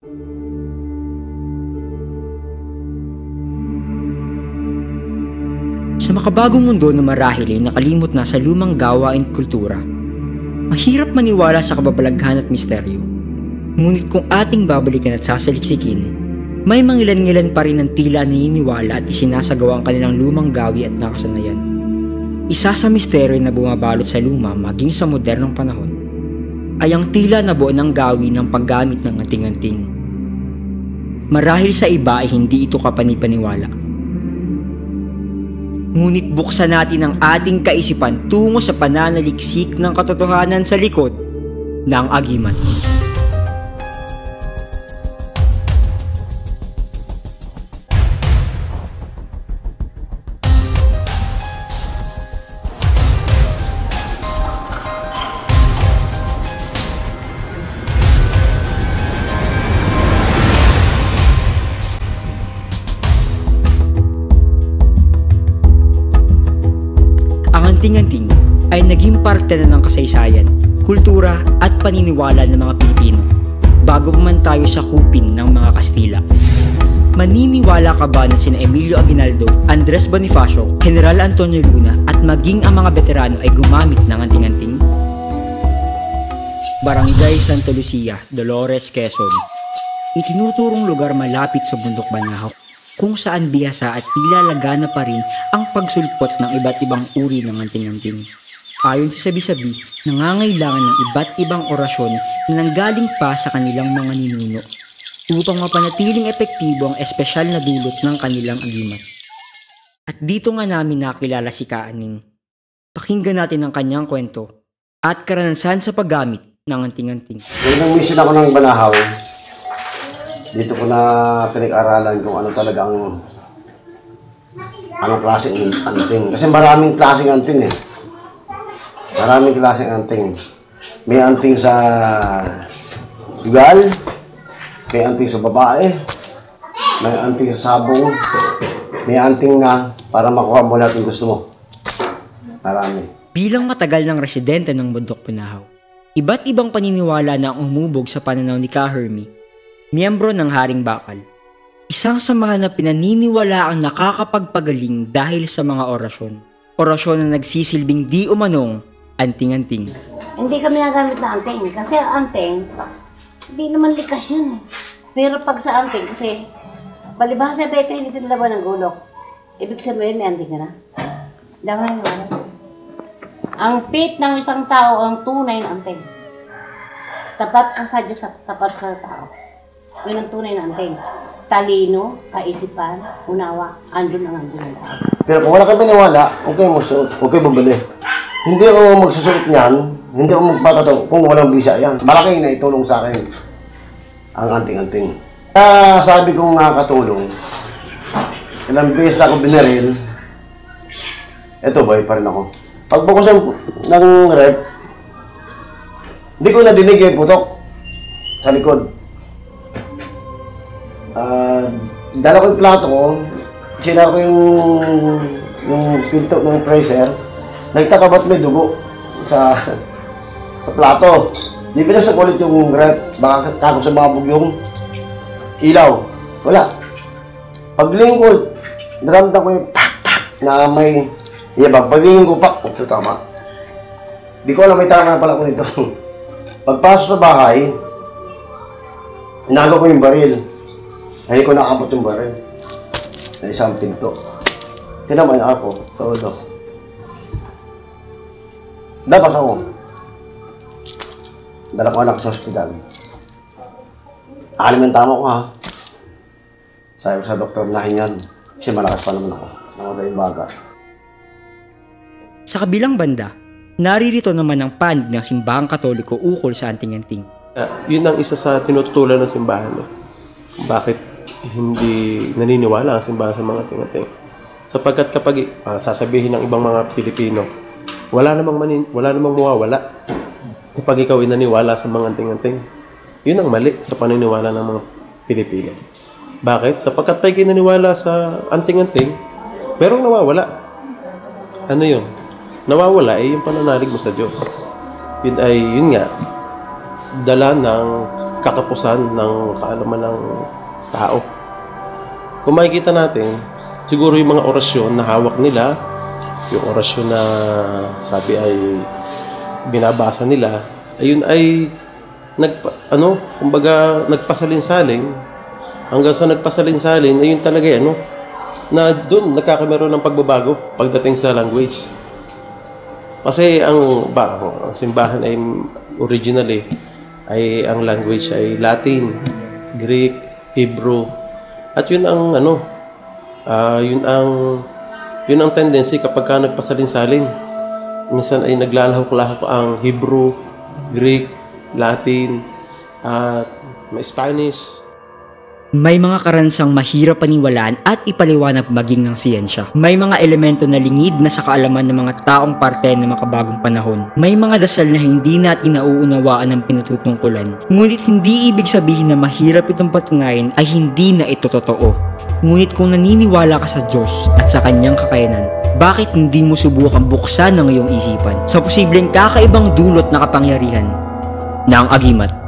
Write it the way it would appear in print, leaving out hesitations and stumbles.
Sa makabagong mundo na marahil ay nakalimot na sa lumang gawain at kultura, mahirap maniwala sa kababalaghan at misteryo. Ngunit kung ating babalikan at sasaliksikin, may mangilan-ngilan pa rin ang tila naniniwala at isinasagawa ang kanilang lumang gawi at nakasanayan. Isa sa misteryo na bumabalot sa luma maging sa modernong panahon ay ang tila nabuo ng gawi ng paggamit ng anting-anting. Marahil sa iba ay hindi ito kapanipaniwala. Ngunit buksan natin ang ating kaisipan tungo sa pananaliksik ng katotohanan sa likod ng agimat. Anting-anting ay naging parte na ng kasaysayan, kultura at paniniwala ng mga Pilipino bago pa man tayo sakupin ng mga Kastila. Maniniwala ka ba na sina Emilio Aguinaldo, Andres Bonifacio, General Antonio Luna at maging ang mga veterano ay gumamit ng anting-anting? Barangay Santa Lucia, Dolores, Quezon. Itinuturong lugar malapit sa bundok Banahaw, kung saan bihasa at tila lagana pa rin ang pagsulpot ng iba't ibang uri ng anting-anting. Ayon sa sabi-sabi, nangangailangan ng iba't ibang orasyon na nanggaling pa sa kanilang mga ninuno upang mapanatiling epektibo ang espesyal na dulot ng kanilang agimat. At dito nga namin nakilala si Kaaning. Pakinggan natin ang kanyang kwento at karanasan sa paggamit ng anting-anting. Nung mission ako ng Banahaw, dito ko na pinag-aralan kung ano talaga anong klaseng anting. Kasi maraming klaseng anting eh. Maraming klaseng anting. May anting sa sugal, may anting sa babae, may anting sa sabong, may anting na para makuha mo lahat yung gusto mo. Marami. Bilang matagal ng residente ng Bundok Banahaw, iba't ibang paniniwala na ang umubog sa pananaw ni Ka Hermie, miyembro ng Haring Bakal. Isang sa mga na pinaniniwala ang nakakapagpagaling dahil sa mga orasyon. Orasyon na nagsisilbing di umanong anting-anting. Hindi kami nagamit na anting kasi ang anting, hindi naman likas yun eh. Pero pag sa anting kasi, palibhasa ba ito hindi tinalaban ng gulok. Ibig sabihin may anting ka na. Dahil naniwala. Ang pit ng isang tao ang tunay na anting. Tapat ka sa Diyos at tapat sa tao. Yun ang tunay na anting. Talino, kaisipan, unawa, andun ang andun ng tao. Pero kung wala ka piniwala, okay mo suot, okay bumili. Hindi ako magsusuot niyan, hindi ako magpatato kung walang bisa yan. Malaking na itulong sa akin ang anting-anting. Sabi kong nakakatulong, ilang beses ako binaril, eto buhay pa rin ako. Pagbukas ng rep, hindi ko nadinig yung putok sa likod. Dala ko yung plato ko, sila ko yung pinto ng freezer, nagtaka ba't may dugo sa plato. Di pinasa ulit yung rep, baka kako sumabog yung ilaw. Wala. Paglingkod, naramdam ko yung pak-pak na may iyabag. Paglingkod ko, pak, ito tama. Di ko alam may tama na pala ko nito. Pagpasok sa bahay, inago ko yung baril. Hindi ko nakabot yung baril. Na isang pinto. Tinaman ako, todo. Dapas ako. Dala ko anak sa ospital. Alam yung tama ko ha. Sabi ko sa doktor na yan. Kasi malakas pa naman ako. Namatay yung baga. Sa kabilang banda, naririto naman ang panig ng simbahang Katoliko ukol sa anting-anting. Yun ang isa sa tinututulan ng simbahan. Bakit hindi naniniwala ang simbahan sa mga anting-anting? Sapagkat kapag sasabihin ng ibang mga Pilipino, wala namang mawawala kapag ikaw ay naniwala sa mga anting-anting. Yun ang mali sa paniniwala ng mga Pilipino. Bakit? Sapagkat pag ikaw naniwala sa anting-anting, pero nawawala. Ano yun? Nawawala ay yung pananalig mo sa Diyos. Yun nga, dala ng katapusan ng kaalaman ng tao. Kung makikita natin, siguro yung mga orasyon na hawak nila, yung orasyon na sabi ay binabasa nila, ayun ay nagpasalinsaling. Hanggang sa nagpasalinsalin, ayun talaga na doon nagkakameron ng pagbabago pagdating sa language. Kasi ang simbahan ay originally ay ang language ay Latin, Greek, Hebrew. At yun ang yun ang tendency kapag ka nagpasalinsalin. Minsan ay naglalahok-lahok ang Hebrew, Greek, Latin, at may Spanish. May mga karansang mahirap paniwalaan at ipaliwanag maging ng siyensya. May mga elemento na lingid na sa kaalaman ng mga taong parte ng makabagong panahon. May mga dasal na hindi natin nauunawaan ng pinatutungkulan. Ngunit hindi ibig sabihin na mahirap itong patungayin ay hindi na ito totoo. Ngunit kung naniniwala ka sa Diyos at sa kanyang kakayanan, bakit hindi mo subukang buksan ang iyong isipan sa posibleng kakaibang dulot na kapangyarihan ng agimat?